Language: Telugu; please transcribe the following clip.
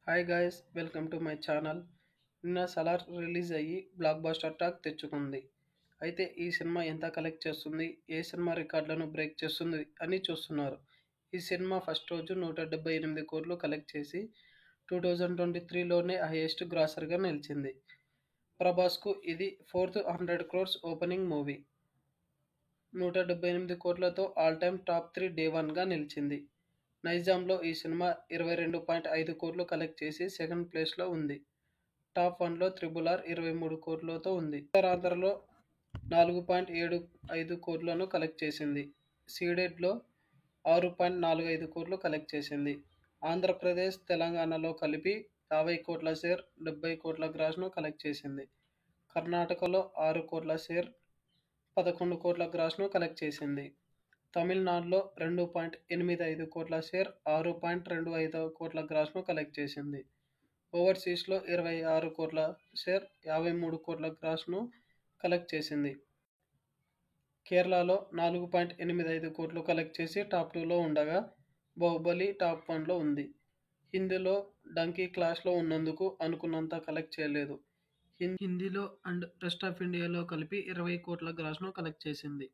Hi guys, welcome to my channel. నిన్న సలార్ రిలీజ్ అయ్యి బ్లాక్ బస్టర్ టాక్ తెచ్చుకుంది. అయితే ఈ సినిమా ఎంత కలెక్ట్ చేస్తుంది, ఏ సినిమా రికార్డులను బ్రేక్ చేస్తుంది అని చూస్తున్నారు. ఈ సినిమా ఫస్ట్ రోజు 178 కోట్లు కలెక్ట్ చేసి 2023లోనే హైయెస్ట్ గ్రాసర్గా నిలిచింది. ప్రభాస్కు ఇది ఫోర్త్ 100 క్రోర్స్ ఓపెనింగ్ మూవీ. 178 కోట్లతో ఆల్ టైమ్ టాప్ 3 డే 1గా నిలిచింది. నైజాంలో ఈ సినిమా 22.5 కోట్లు కలెక్ట్ చేసి సెకండ్ ప్లేస్లో ఉంది. టాప్ 1లో RRR 23 కోట్లతో ఉంది. ఉత్తరాంధ్రలో 4.75 కోట్లను కలెక్ట్ చేసింది. సీడెడ్లో 6.45 కోట్లు కలెక్ట్ చేసింది. ఆంధ్రప్రదేశ్, తెలంగాణలో కలిపి 50 కోట్ల షేర్, 70 కోట్ల గ్రాస్ను కలెక్ట్ చేసింది. కర్ణాటకలో 6 కోట్ల షేర్, 11 కోట్ల గ్రాస్ను కలెక్ట్ చేసింది. తమిళనాడులో 2.85 కోట్ల షేర్, 6.25 కోట్ల గ్రాస్ను కలెక్ట్ చేసింది. ఓవర్సీస్లో 26 కోట్ల షేర్, 53 కోట్ల గ్రాస్ను కలెక్ట్ చేసింది. కేరళలో 4.85 కోట్లు కలెక్ట్ చేసి టాప్ 2లో ఉండగా బాహుబలి టాప్ 1లో ఉంది. హిందీలో డంకీ క్లాస్లో ఉన్నందుకు అనుకున్నంత కలెక్ట్ చేయలేదు. హిందీలో అండ్ రెస్ట్ ఆఫ్ ఇండియాలో కలిపి 20 కోట్ల గ్రాస్ను కలెక్ట్ చేసింది.